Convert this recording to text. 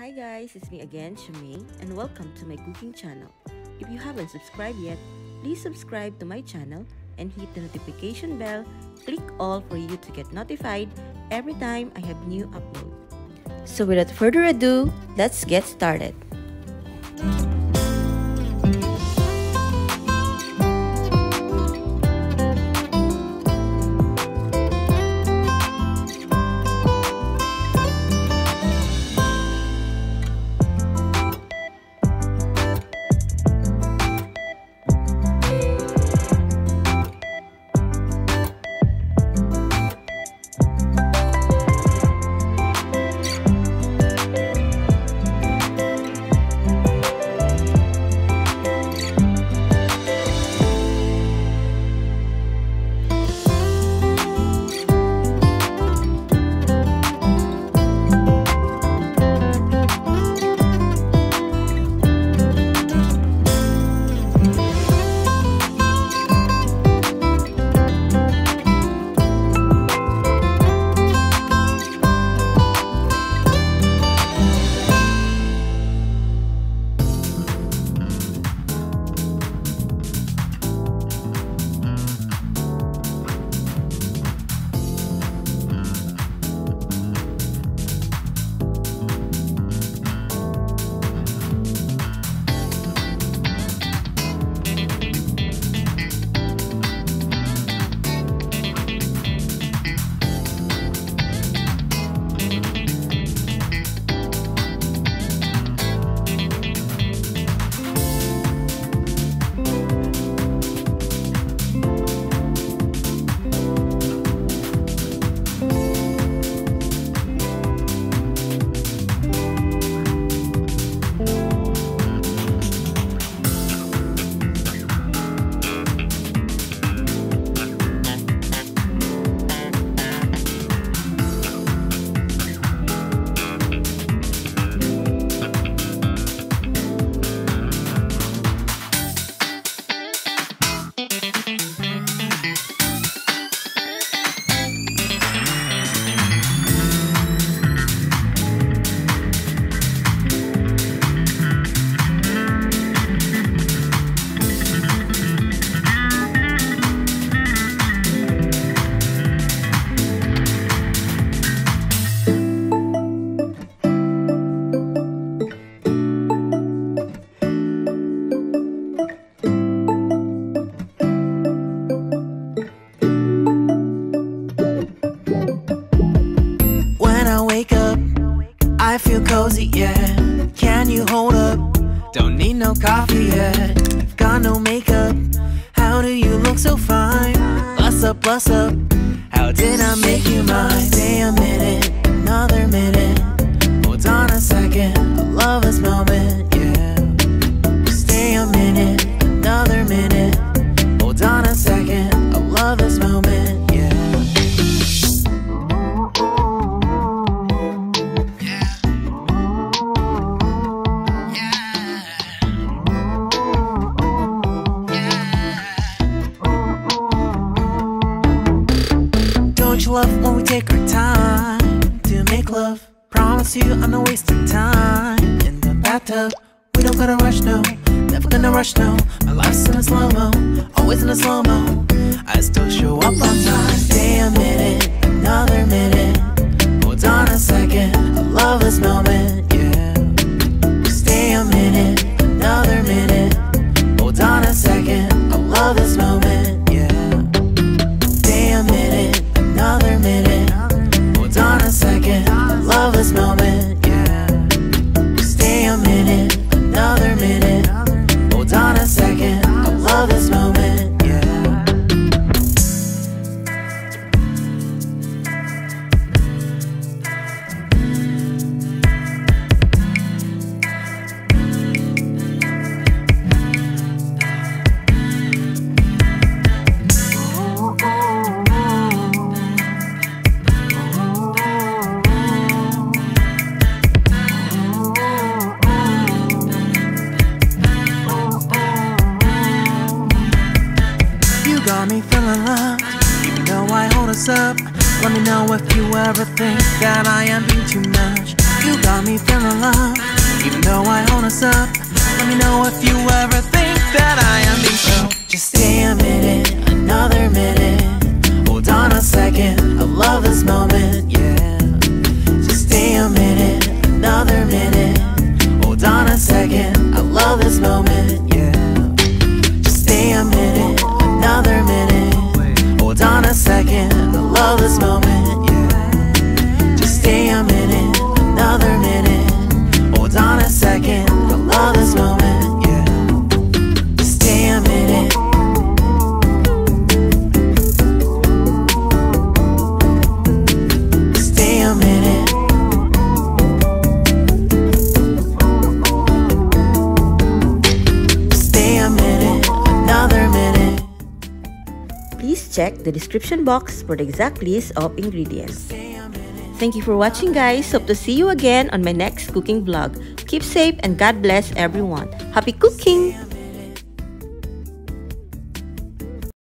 Hi guys, it's me again, Shami, and welcome to my cooking channel. If you haven't subscribed yet, please subscribe to my channel and hit the notification bell. Click all for you to get notified every time I have new upload. So without further ado, let's get started. I feel cozy, yeah. Can you hold up? Don't need no coffee yet. Got no makeup. How do you look so fine? Bust up, bust up. How did I make you mine? Stay a minute, another minute. Hold on a second, I love this moment, yeah. Stay a minute, another minute. Hold on a second, I love this moment, yeah. Don't you love when we take our time to make love? Promise you I'm not wasting time in the bathtub. We don't gotta rush, no. Never gonna rush, no. My life's in a slow-mo, always in a slow-mo. I still show up on time. Stay a minute, another minute. Hold on a second, I love this moment, yeah. Stay a minute, another minute. Hold on a second, I love this moment, yeah. Stay a minute, another minute. Hold on a second, I love this moment, yeah. Stay a minute, another minute. Hold on a second, I love this moment, yeah. Got me feeling loved, even though I hold us up. Let me know if you ever think that I am being too much. You got me feeling love, even though I own us up. Let me know if you ever think that I am being so. Just stay a minute, another minute. Hold on a second, I love this moment, yeah. Just stay a minute, another minute. Hold on a second, I love this moment, yeah. Just stay a minute, another minute. Hold on a second, I love this moment, yeah. Just stay a minute, another minute. Hold on a second, I love this moment, yeah. Just stay a minute. Stay a minute. Stay a minute, another minute. Please check the description box for the exact list of ingredients. Thank you for watching, guys. Hope to see you again on my next cooking vlog. Keep safe and God bless everyone. Happy cooking!